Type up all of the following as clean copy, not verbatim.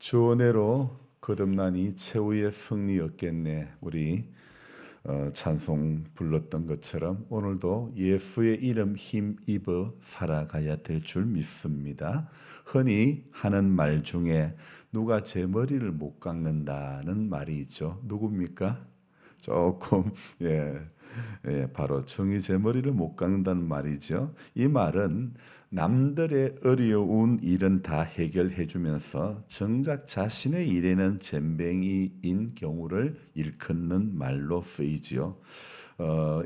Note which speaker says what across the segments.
Speaker 1: 주 은혜로 거듭나니 최후의 승리였겠네. 우리 찬송 불렀던 것처럼 오늘도 예수의 이름 힘입어 살아가야 될 줄 믿습니다. 흔히 하는 말 중에 누가 제 머리를 못 깎는다는 말이 있죠. 누굽니까? 조금 예, 바로 정의 제 머리를 못 깎는다는 말이죠. 이 말은 남들의 어려운 일은 다 해결해 주면서 정작 자신의 일에는 젬병이인 경우를 일컫는 말로 쓰이지요.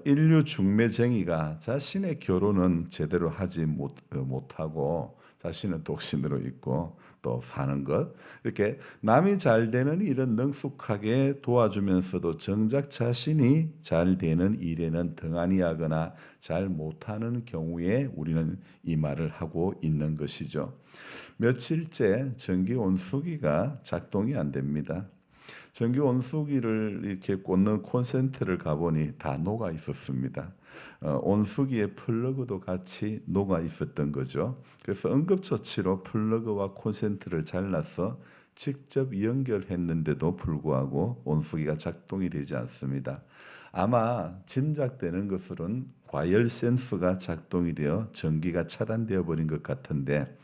Speaker 1: 인류 중매쟁이가 자신의 결혼은 제대로 하지 못하고 자신은 독신으로 있고 또 사는 것, 이렇게 남이 잘 되는 일은 능숙하게 도와주면서도 정작 자신이 잘 되는 일에는 등한히 하거나 잘 못하는 경우에 우리는 이 말을 하고 있는 것이죠. 며칠째 전기 온수기가 작동이 안 됩니다. 전기 온수기를 이렇게 꽂는 콘센트를 가보니 다 녹아 있었습니다. 온수기의 플러그도 같이 녹아 있었던 거죠. 그래서 응급처치로 플러그와 콘센트를 잘라서 직접 연결했는데도 불구하고 온수기가 작동이 되지 않습니다. 아마 짐작되는 것으로는 과열 센서가 작동이 되어 전기가 차단되어 버린 것 같은데,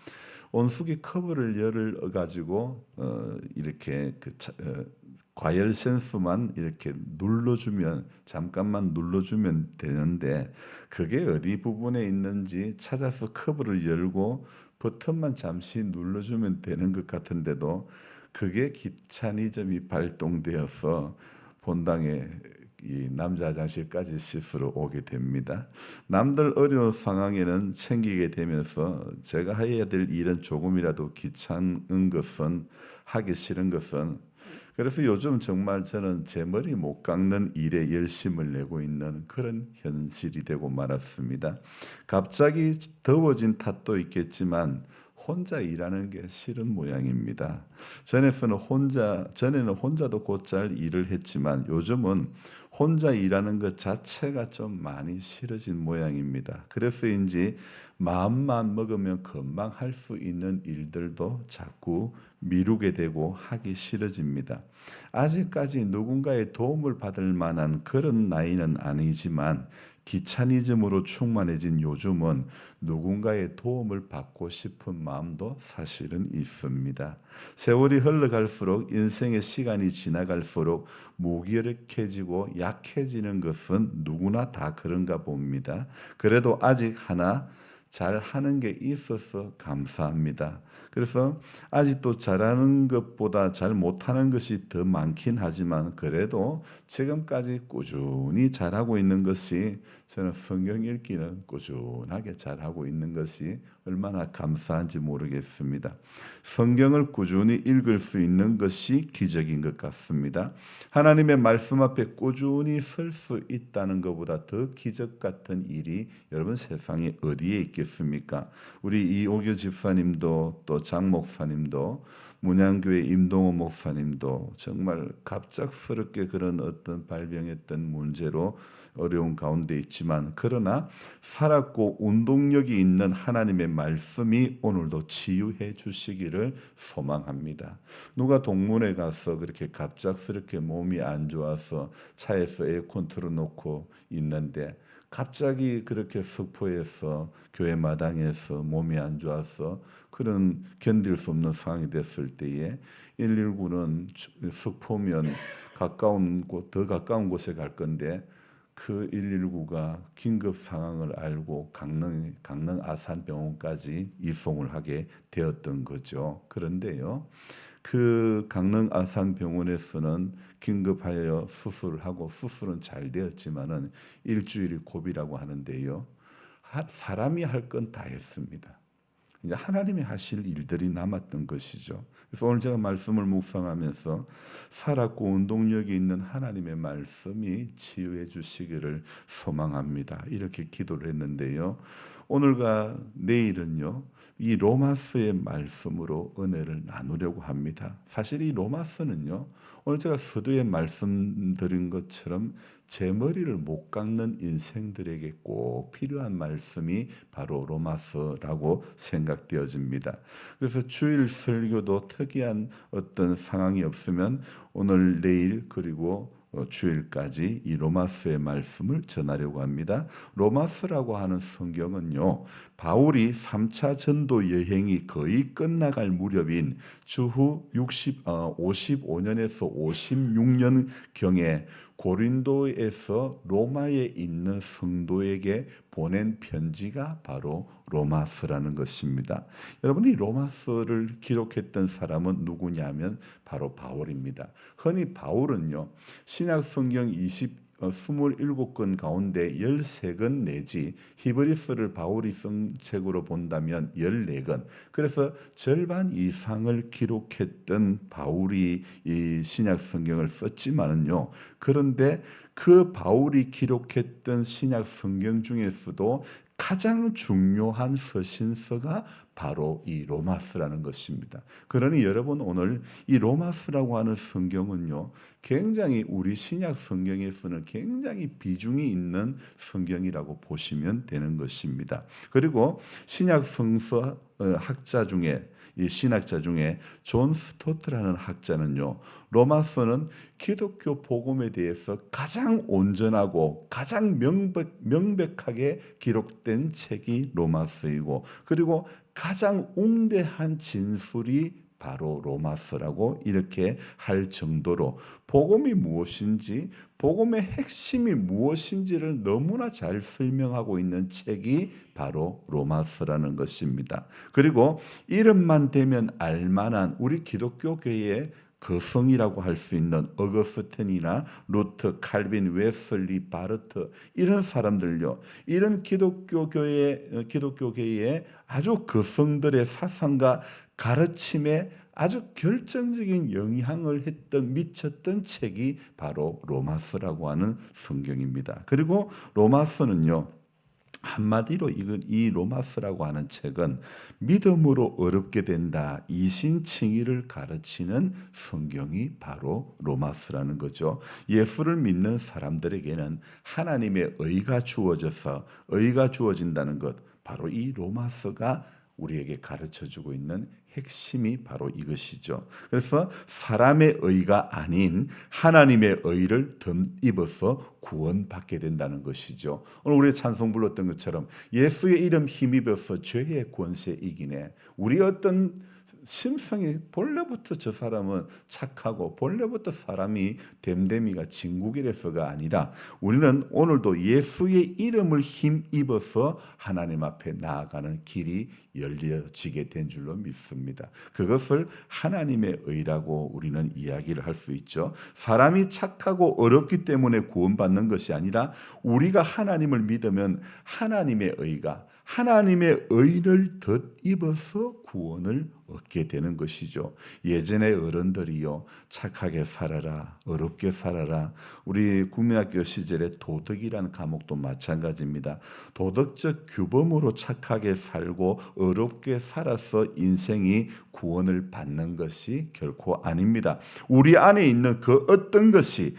Speaker 1: 온수기 커버를 열을 가지고 이렇게 과열 센서만 이렇게 눌러주면, 잠깐만 눌러주면 되는데, 그게 어디 부분에 있는지 찾아서 커버를 열고 버튼만 잠시 눌러주면 되는 것 같은데도 그게 귀차니즘이 발동되어서 본당에 이 남자 화장실까지 씻으러 오게 됩니다. 남들 어려운 상황에는 챙기게 되면서 제가 해야 될 일은 조금이라도 귀찮은 것은, 하기 싫은 것은, 그래서 요즘 정말 저는 제 머리 못 깎는 일에 열심을 내고 있는 그런 현실이 되고 말았습니다. 갑자기 더워진 탓도 있겠지만 혼자 일하는 게 싫은 모양입니다. 전에는 혼자도 곧잘 일을 했지만 요즘은 혼자 일하는 것 자체가 좀 많이 싫어진 모양입니다. 그래서인지 마음만 먹으면 금방 할 수 있는 일들도 자꾸 미루게 되고 하기 싫어집니다. 아직까지 누군가의 도움을 받을 만한 그런 나이는 아니지만 귀차니즘으로 충만해진 요즘은 누군가의 도움을 받고 싶은 마음도 사실은 있습니다. 세월이 흘러갈수록, 인생의 시간이 지나갈수록 무기력해지고 약해지는 것은 누구나 다 그런가 봅니다. 그래도 아직 하나 잘하는 게 있어서 감사합니다. 그래서 아직도 잘하는 것보다 잘 못하는 것이 더 많긴 하지만, 그래도 지금까지 꾸준히 잘하고 있는 것이, 저는 성경 읽기는 꾸준하게 잘하고 있는 것이 얼마나 감사한지 모르겠습니다. 성경을 꾸준히 읽을 수 있는 것이 기적인 것 같습니다. 하나님의 말씀 앞에 꾸준히 설 수 있다는 것보다 더 기적 같은 일이 여러분 세상에 어디에 있겠습니까? 우리 이옥유 집사님도 또 장 목사님도 문양교회 임동호 목사님도 정말 갑작스럽게 그런 어떤 발병했던 문제로 어려운 가운데 있지만, 그러나 살았고 운동력이 있는 하나님의 말씀이 오늘도 치유해 주시기를 소망합니다. 누가 동문회 가서 그렇게 갑작스럽게 몸이 안 좋아서 차에서 에어컨 틀어놓고 있는데, 갑자기 그렇게 석포에서 교회 마당에서 몸이 안 좋아서 그런 견딜 수 없는 상황이 됐을 때에 119는 석포면 더 가까운 곳에 갈 건데, 그 119가 긴급 상황을 알고 강릉 아산병원까지 이송을 하게 되었던 거죠. 그런데요, 그 강릉 아산병원에서는 긴급하여 수술을 하고, 수술은 잘 되었지만은 일주일이 고비라고 하는데요, 사람이 할 건 다 했습니다. 이제 하나님이 하실 일들이 남았던 것이죠. 그래서 오늘 제가 말씀을 묵상하면서 살았고 운동력이 있는 하나님의 말씀이 치유해 주시기를 소망합니다. 이렇게 기도를 했는데요. 오늘과 내일은요, 이 로마서의 말씀으로 은혜를 나누려고 합니다. 사실 이 로마서는요, 오늘 제가 서두에 말씀드린 것처럼 제 머리를 못 깎는 인생들에게 꼭 필요한 말씀이 바로 로마서라고 생각되어집니다. 그래서 주일 설교도 특이한 어떤 상황이 없으면 오늘, 내일, 그리고 주일까지 이 로마서의 말씀을 전하려고 합니다. 로마서라고 하는 성경은요, 바울이 3차 전도 여행이 거의 끝나갈 무렵인 주후 55년에서 56년경에 고린도에서 로마에 있는 성도에게 보낸 편지가 바로 로마서라는 것입니다. 여러분, 이 로마서를 기록했던 사람은 누구냐면 바로 바울입니다. 흔히 바울은요, 신약 성경 27권 가운데 13권 내지 히브리서를 바울이 쓴 책으로 본다면 14권, 그래서 절반 이상을 기록했던 바울이 이 신약 성경을 썼지만은요, 그런데 그 바울이 기록했던 신약 성경 중에서도 가장 중요한 서신서가 바로 이 로마서라는 것입니다. 그러니 여러분, 오늘 이 로마서라고 하는 성경은요, 굉장히 우리 신약 성경에서는 굉장히 비중이 있는 성경이라고 보시면 되는 것입니다. 그리고 신약 성서 학자 중에, 이 신학자 중에 존 스토트라는 학자는요, 로마서는 기독교 복음에 대해서 가장 온전하고 가장 명백하게 기록된 책이 로마서이고, 그리고 가장 웅대한 진술이 바로 로마서라고 이렇게 할 정도로 복음이 무엇인지, 복음의 핵심이 무엇인지를 너무나 잘 설명하고 있는 책이 바로 로마서라는 것입니다. 그리고 이름만 대면 알만한 우리 기독교계의 거성이라고 할 수 있는 어거스틴이나 루트, 칼빈, 웨슬리, 바르트, 이런 사람들요, 이런 기독교계의 아주 거성들의 사상과 가르침에 아주 결정적인 영향을 미쳤던 책이 바로 로마서라고 하는 성경입니다. 그리고 로마서는요, 한마디로 이 로마서라고 하는 책은 믿음으로 어렵게 된다, 이신칭의를 가르치는 성경이 바로 로마서라는 거죠. 예수를 믿는 사람들에게는 하나님의 의가 주어진다는 것, 바로 이 로마서가 우리에게 가르쳐주고 있는 핵심이 바로 이것이죠. 그래서 사람의 의가 아닌 하나님의 의를 덧입어서 구원받게 된다는 것이죠. 오늘 우리 찬송 불렀던 것처럼 예수의 이름 힘입어서 죄의 권세 이기네. 우리 어떤 심성이 본래부터 저 사람은 착하고 본래부터 사람이 됨됨이가 진국이라서가 아니라, 우리는 오늘도 예수의 이름을 힘입어서 하나님 앞에 나아가는 길이 열려지게 된 줄로 믿습니다. 그것을 하나님의 의라고 우리는 이야기를 할 수 있죠. 사람이 착하고 어렵기 때문에 구원받는 것이 아니라, 우리가 하나님을 믿으면 하나님의 의를 덧입어서 구원을 얻게 되는 것이죠. 예전에 어른들이요, 착하게 살아라, 어렵게 살아라. 우리 국민학교 시절에 도덕이라는 과목도 마찬가지입니다. 도덕적 규범으로 착하게 살고 어렵게 살아서 인생이 구원을 받는 것이 결코 아닙니다. 우리 안에 있는 그 어떤 것이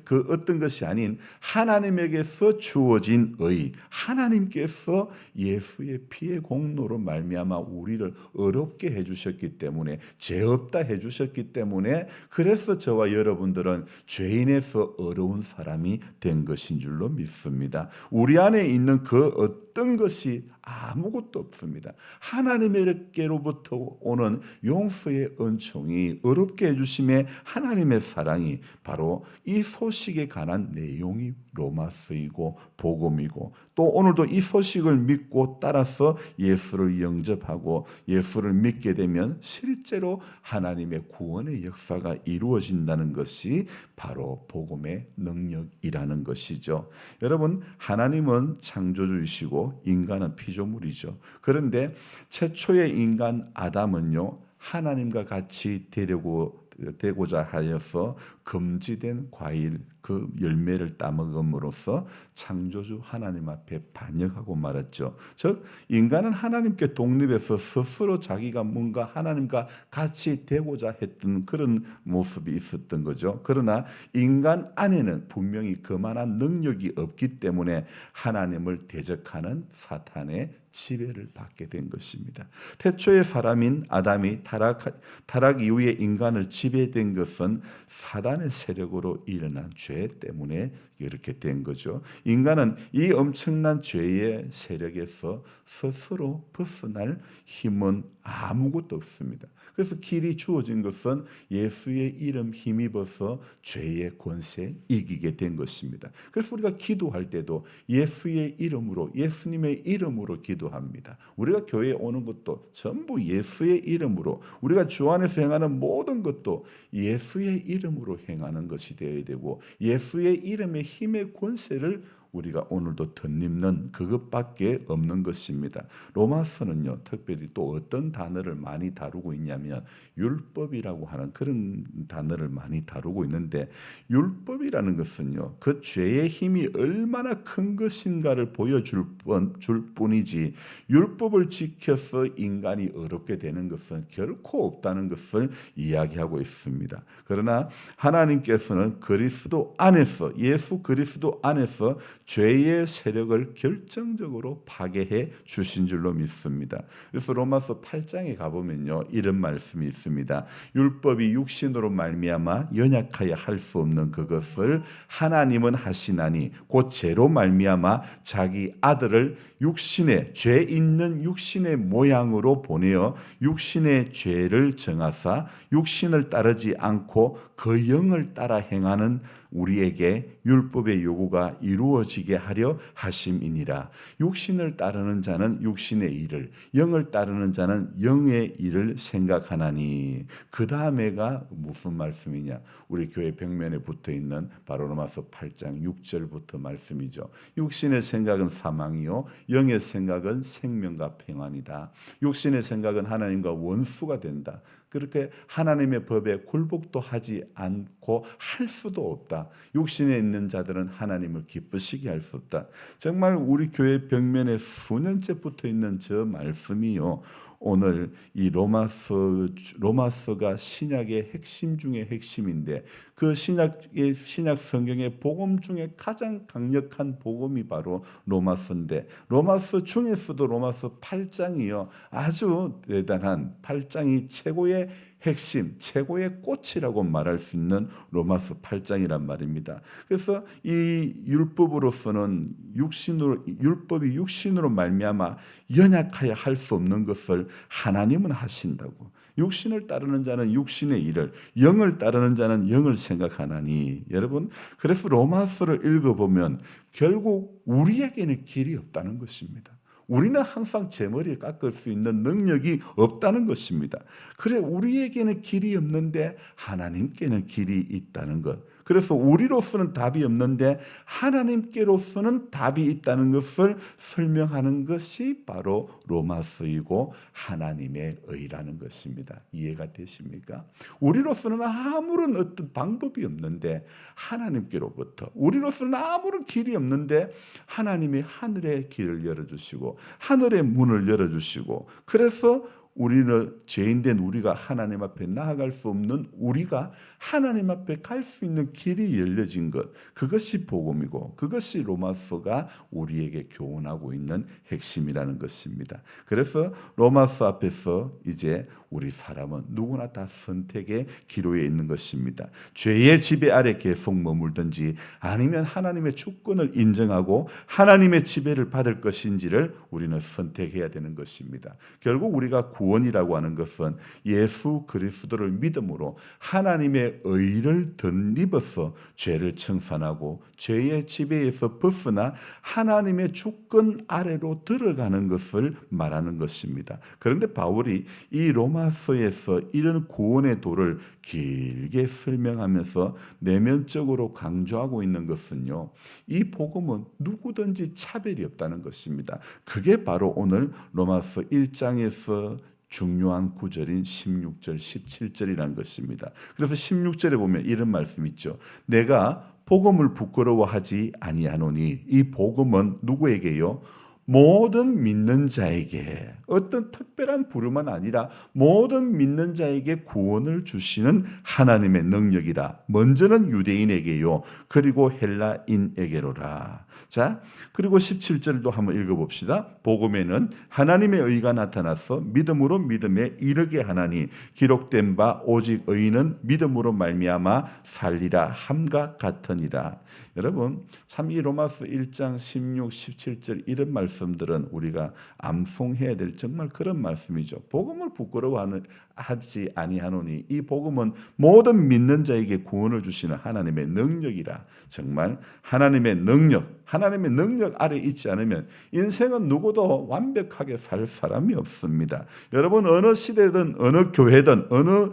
Speaker 1: 그 어떤 것이 아닌 하나님에게서 주어진 의, 하나님께서 예수의 피의 공로로 말미암아 우리를 어렵게 해주셨기 때문에, 죄 없다 해주셨기 때문에, 그래서 저와 여러분들은 죄인에서 어려운 사람이 된 것인 줄로 믿습니다. 우리 안에 있는 그 어떤 것이 아무것도 없습니다. 하나님께로부터 오는 용서의 은총이, 어렵게 해주심의 하나님의 사랑이 바로 이 소식에 관한 내용이 로마서이고 복음이고, 또 오늘도 이 소식을 믿고 따라서 예수를 영접하고 예수를 믿게 되면 실제로 하나님의 구원의 역사가 이루어진다는 것이 바로 복음의 능력이라는 것이죠. 여러분, 하나님은 창조주이시고 인간은 피조물이죠. 그런데 최초의 인간 아담은요, 하나님과 같이 되고자 하여서 금지된 과일, 그 열매를 따먹음으로써 창조주 하나님 앞에 반역하고 말았죠. 즉 인간은 하나님께 독립해서 스스로 자기가 뭔가 하나님과 같이 되고자 했던 그런 모습이 있었던 거죠. 그러나 인간 안에는 분명히 그만한 능력이 없기 때문에 하나님을 대적하는 사탄의 지배를 받게 된 것입니다. 태초의 사람인 아담이 타락 이후에 인간을 지배된 것은 사단의 세력으로 일어난 죄 때문에 이렇게 된 거죠. 인간은 이 엄청난 죄의 세력에서 스스로 벗어날 힘은 아무것도 없습니다. 그래서 길이 주어진 것은 예수의 이름 힘입어서 죄의 권세 이기게 된 것입니다. 그래서 우리가 기도할 때도 예수의 이름으로, 예수님의 이름으로 기도합니다. 우리가 교회에 오는 것도 전부 예수의 이름으로, 우리가 주 안에서 행하는 모든 것도 예수의 이름으로 행하는 것이 되어야 되고, 예수의 이름의 힘의 권세를 우리가 오늘도 덧입는 그것밖에 없는 것입니다. 로마서는요, 특별히 또 어떤 단어를 많이 다루고 있냐면 율법이라고 하는 그런 단어를 많이 다루고 있는데, 율법이라는 것은요, 그 죄의 힘이 얼마나 큰 것인가를 보여줄 뿐이지, 율법을 지켜서 인간이 어렵게 되는 것은 결코 없다는 것을 이야기하고 있습니다. 그러나 하나님께서는 그리스도 안에서, 예수 그리스도 안에서 죄의 세력을 결정적으로 파괴해 주신 줄로 믿습니다. 그래서 로마서 8장에 가보면요, 이런 말씀이 있습니다. 율법이 육신으로 말미암아 연약하여 할 수 없는 그것을 하나님은 하시나니 곧 죄로 말미암아 자기 아들을 육신의, 죄 있는 육신의 모양으로 보내어 육신의 죄를 정하사 육신을 따르지 않고 그 영을 따라 행하는 우리에게 율법의 요구가 이루어지게 하려 하심이니라. 육신을 따르는 자는 육신의 일을, 영을 따르는 자는 영의 일을 생각하나니. 그 다음에가 무슨 말씀이냐? 우리 교회 벽면에 붙어있는 바로 로마서 8장 6절부터 말씀이죠. 육신의 생각은 사망이요 영의 생각은 생명과 평안이다. 육신의 생각은 하나님과 원수가 된다. 그렇게 하나님의 법에 굴복도 하지 않고 할 수도 없다. 육신에 있는 자들은 하나님을 기쁘시게 할 수 없다. 정말 우리 교회 벽면에 수년째 붙어 있는 저 말씀이요, 오늘 이 로마서가 신약의 핵심 중의 핵심인데, 그 신약 성경의 복음 중에 가장 강력한 복음이 바로 로마서인데, 로마서 중에서도 로마서 8장이요, 아주 대단한 8장이 최고의 핵심, 최고의 꽃이라고 말할 수 있는 로마서 8장이란 말입니다. 그래서 이 율법으로서는 율법이 육신으로 말미암아 연약하여 할 수 없는 것을 하나님은 하신다고. 육신을 따르는 자는 육신의 일을, 영을 따르는 자는 영을 생각하나니. 여러분, 그래서 로마서를 읽어보면 결국 우리에게는 길이 없다는 것입니다. 우리는 항상 제 머리에 깎을 수 있는 능력이 없다는 것입니다. 그래, 우리에게는 길이 없는데 하나님께는 길이 있다는 것. 그래서 우리로서는 답이 없는데 하나님께로서는 답이 있다는 것을 설명하는 것이 바로 로마서이고 하나님의 의라는 것입니다. 이해가 되십니까? 우리로서는 아무런 어떤 방법이 없는데 하나님께로부터, 우리로서는 아무런 길이 없는데 하나님이 하늘의 길을 열어주시고 하늘의 문을 열어주시고, 그래서 우리는 죄인된 우리가 하나님 앞에 나아갈 수 없는 우리가 하나님 앞에 갈 수 있는 길이 열려진 것, 그것이 복음이고 그것이 로마서가 우리에게 교훈하고 있는 핵심이라는 것입니다. 그래서 로마서 앞에서 이제 우리 사람은 누구나 다 선택의 기로에 있는 것입니다. 죄의 지배 아래 계속 머물든지 아니면 하나님의 주권을 인정하고 하나님의 지배를 받을 것인지를 우리는 선택해야 되는 것입니다. 결국 우리가 구원이라고 하는 것은 예수 그리스도를 믿음으로 하나님의 의를 덧입어서 죄를 청산하고 죄의 지배에서 벗어나 하나님의 주권 아래로 들어가는 것을 말하는 것입니다. 그런데 바울이 이 로마서에서 이런 구원의 도를 길게 설명하면서 내면적으로 강조하고 있는 것은요, 이 복음은 누구든지 차별이 없다는 것입니다. 그게 바로 오늘 로마서 1장에서 중요한 구절인 16절, 17절이라는 것입니다. 그래서 16절에 보면 이런 말씀 있죠. 내가 복음을 부끄러워하지 아니하노니 이 복음은 누구에게요? 모든 믿는 자에게 어떤 특별한 부름은 아니라 모든 믿는 자에게 구원을 주시는 하나님의 능력이라. 먼저는 유대인에게요. 그리고 헬라인에게로라. 자, 그리고 17절도 한번 읽어봅시다. 복음에는 하나님의 의가 나타나서 믿음으로 믿음에 이르게 하나니 기록된 바 오직 의인은 믿음으로 말미암아 살리라 함과 같으니라. 여러분 참 이 로마서 1장 16, 17절 이런 말씀들은 우리가 암송해야 될 정말 그런 말씀이죠. 복음을 부끄러워하지 아니하노니 이 복음은 모든 믿는 자에게 구원을 주시는 하나님의 능력이라. 정말 하나님의 능력 아래 있지 않으면 인생은 누구도 완벽하게 살 사람이 없습니다. 여러분 어느 시대든 어느 교회든 어느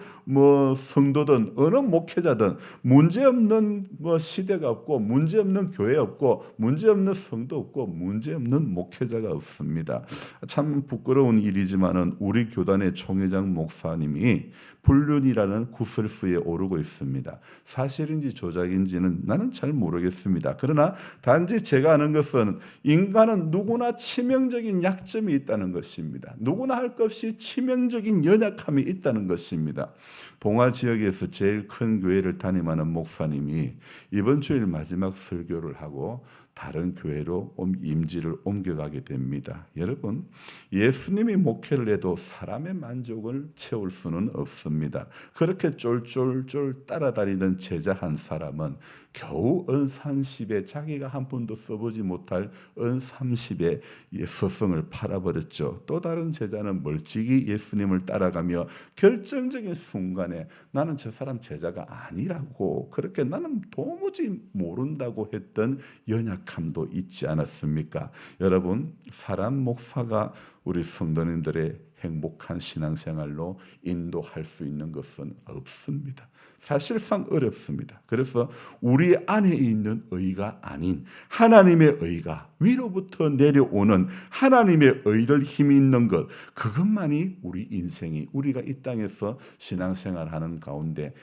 Speaker 1: 성도든 어느 목회자든 문제없는 시대가 없고 문제없는 교회 없고 문제없는 성도 없고 문제없는 목회자가 없습니다. 참 부끄러운 일이지만은 우리 교단의 총회장 목사님이 불륜이라는 구설수에 오르고 있습니다. 사실인지 조작인지는 나는 잘 모르겠습니다. 그러나 단지 제가 아는 것은 인간은 누구나 치명적인 약점이 있다는 것입니다. 누구나 할 것 없이 치명적인 연약함이 있다는 것입니다. 봉화 지역에서 제일 큰 교회를 담임하는 목사님이 이번 주일 마지막 설교를 하고 다른 교회로 임지를 옮겨가게 됩니다. 여러분 예수님이 목회를 해도 사람의 만족을 채울 수는 없습니다. 그렇게 쫄쫄쫄 따라다니던 제자 한 사람은 겨우 은 30에 자기가 한 푼도 써보지 못할 은 30에 서성을 팔아버렸죠. 또 다른 제자는 멀찍이 예수님을 따라가며 결정적인 순간에 나는 저 사람 제자가 아니라고 그렇게 나는 도무지 모른다고 했던 연약함도 있지 않았습니까? 여러분 사람 목사가 우리 성도님들의 행복한 신앙생활로 인도할 수 있는 것은 없습니다. 사실상 어렵습니다. 그래서 우리 안에 있는 의가 아닌 하나님의 의가 위로부터 내려오는 하나님의 의를 힘이 있는 것 그것만이 우리 인생이 우리가 이 땅에서 신앙생활하는 가운데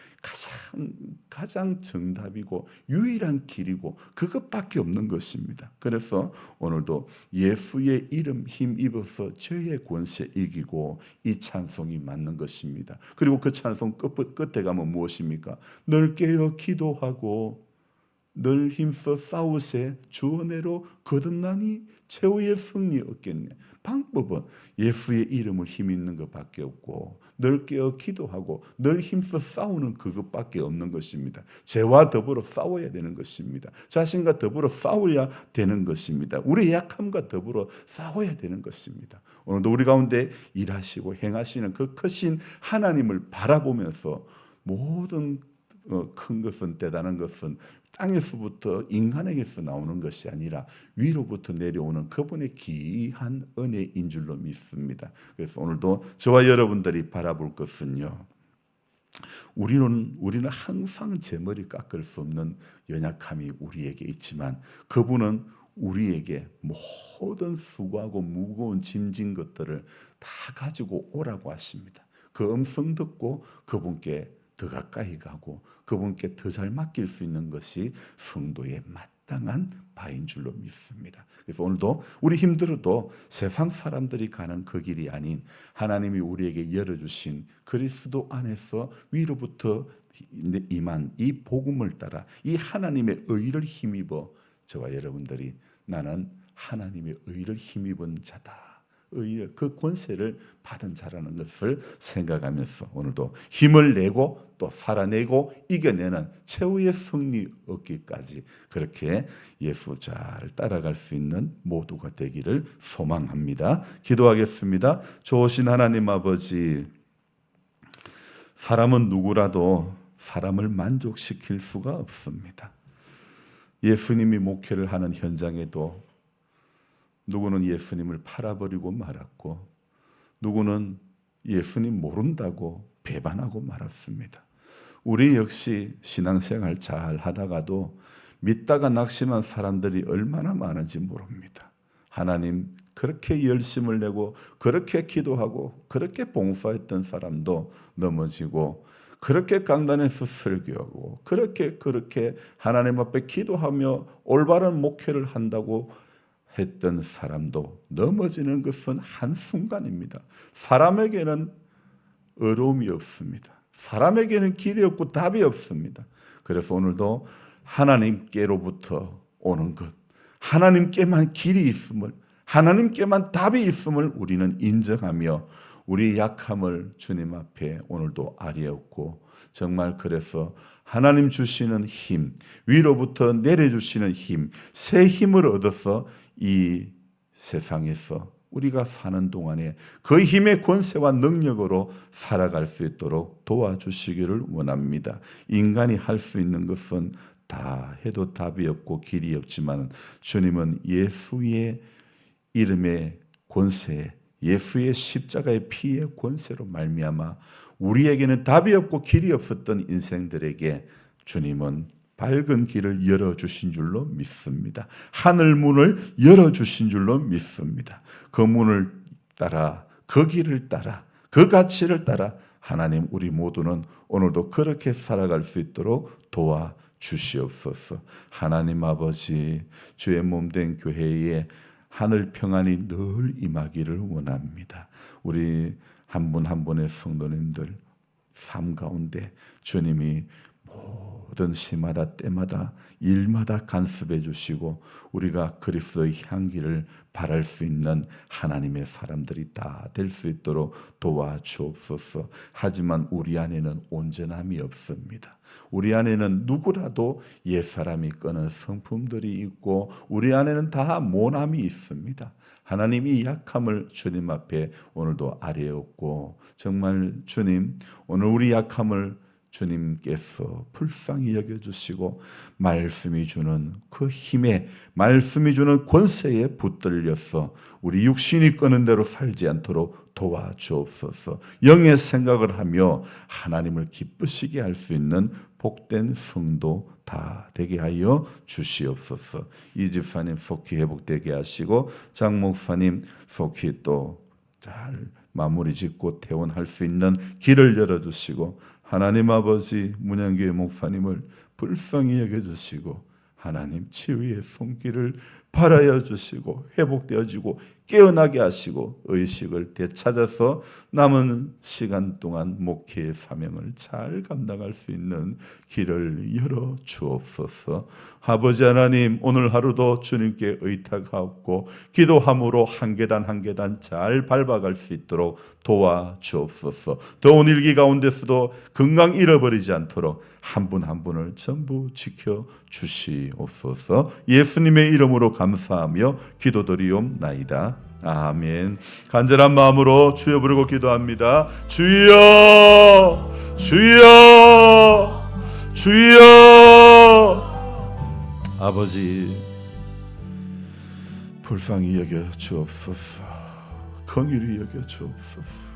Speaker 1: 가장 정답이고 유일한 길이고 그것밖에 없는 것입니다. 그래서 오늘도 예수의 이름 힘입어서 죄의 권세 이기고 이 찬송이 맞는 것입니다. 그리고 그 찬송 끝에 가면 무엇입니까? 늘 깨어 기도하고 늘 힘써 싸우세 주 은혜로 거듭나니 최후의 승리 얻겠네. 방법은 예수의 이름을 힘있는 것밖에 없고 늘 깨어 기도하고 늘 힘써 싸우는 그것밖에 없는 것입니다. 죄와 더불어 싸워야 되는 것입니다. 자신과 더불어 싸워야 되는 것입니다. 우리의 약함과 더불어 싸워야 되는 것입니다. 오늘도 우리 가운데 일하시고 행하시는 그 크신 하나님을 바라보면서 모든 큰 것은 대단한 것은 땅에서부터 인간에게서 나오는 것이 아니라 위로부터 내려오는 그분의 귀한 은혜인 줄로 믿습니다. 그래서 오늘도 저와 여러분들이 바라볼 것은요. 우리는 항상 제 머리 깎을 수 없는 연약함이 우리에게 있지만 그분은 우리에게 모든 수고하고 무거운 짐진 것들을 다 가지고 오라고 하십니다. 그 음성 듣고 그분께 더 가까이 가고 그분께 더 잘 맡길 수 있는 것이 성도의 마땅한 바인 줄로 믿습니다. 그래서 오늘도 우리 힘들어도 세상 사람들이 가는 그 길이 아닌 하나님이 우리에게 열어주신 그리스도 안에서 위로부터 임한 이 복음을 따라 이 하나님의 의를 힘입어 저와 여러분들이 나는 하나님의 의를 힘입은 자다. 그 권세를 받은 자라는 것을 생각하면서 오늘도 힘을 내고 또 살아내고 이겨내는 최후의 승리 얻기까지 그렇게 예수 잘 따라갈 수 있는 모두가 되기를 소망합니다. 기도하겠습니다. 좋으신 하나님 아버지, 사람은 누구라도 사람을 만족시킬 수가 없습니다. 예수님이 목회를 하는 현장에도 누구는 예수님을 팔아버리고 말았고 누구는 예수님 모른다고 배반하고 말았습니다. 우리 역시 신앙생활 잘 하다가도 믿다가 낙심한 사람들이 얼마나 많은지 모릅니다. 하나님 그렇게 열심을 내고 그렇게 기도하고 그렇게 봉사했던 사람도 넘어지고, 그렇게 강단에서 설교하고 그렇게 하나님 앞에 기도하며 올바른 목회를 한다고 했던 사람도 넘어지는 것은 한순간입니다. 사람에게는 어려움이 없습니다. 사람에게는 길이 없고 답이 없습니다. 그래서 오늘도 하나님께로부터 오는 것, 하나님께만 길이 있음을, 하나님께만 답이 있음을 우리는 인정하며 우리 약함을 주님 앞에 오늘도 아뢰었고, 정말 그래서 하나님 주시는 힘, 위로부터 내려주시는 힘, 새 힘을 얻어서 이 세상에서 우리가 사는 동안에 그 힘의 권세와 능력으로 살아갈 수 있도록 도와주시기를 원합니다. 인간이 할 수 있는 것은 다 해도 답이 없고 길이 없지만, 주님은 예수의 이름의 권세, 예수의 십자가의 피의 권세로 말미암아 우리에게는 답이 없고 길이 없었던 인생들에게 주님은 밝은 길을 열어주신 줄로 믿습니다. 하늘 문을 열어주신 줄로 믿습니다. 그 문을 따라, 그 길을 따라, 그 가치를 따라 하나님, 우리 모두는 오늘도 그렇게 살아갈 수 있도록 도와주시옵소서. 하나님 아버지, 주의 몸된 교회에 하늘 평안이 늘 임하기를 원합니다. 우리 한 분 한 분의 성도님들 삶 가운데 주님이 모든 시마다 때마다 일마다 간섭해 주시고 우리가 그리스도의 향기를 바랄 수 있는 하나님의 사람들이 다 될 수 있도록 도와주옵소서. 하지만 우리 안에는 온전함이 없습니다. 우리 안에는 누구라도 옛사람이 끄는 성품들이 있고 우리 안에는 다 모함이 있습니다. 하나님, 이 약함을 주님 앞에 오늘도 아뢰었고, 정말 주님, 오늘 우리 약함을 주님께서 불쌍히 여겨주시고 말씀이 주는 그 힘에, 말씀이 주는 권세에 붙들려서 우리 육신이 끄는 대로 살지 않도록 도와주옵소서. 영의 생각을 하며 하나님을 기쁘시게 할 수 있는 복된 성도 다 되게 하여 주시옵소서. 이 집사님 속히 회복되게 하시고 장 목사님 속히 또 잘 마무리 짓고 퇴원할 수 있는 길을 열어주시고, 하나님 아버지, 문양교회 목사님을 불쌍히 여겨주시고 하나님 치유의 손길을 바라여 주시고 회복되어지고 깨어나게 하시고 의식을 되찾아서 남은 시간 동안 목회의 사명을 잘 감당할 수 있는 길을 열어 주옵소서. 아버지 하나님, 오늘 하루도 주님께 의탁하옵고 기도함으로 한 계단 한 계단 잘 밟아갈 수 있도록 도와주옵소서. 더운 일기 가운데서도 건강 잃어버리지 않도록 한 분 한 분을 전부 지켜 주시옵소서. 예수님의 이름으로 감사하며 기도드리옵나이다. 아멘. 간절한 마음으로 주여 부르고 기도합니다. 주여, 주여, 주여. 아버지, 불쌍히 여겨 주옵소서. 긍휼히 여겨 주옵소서.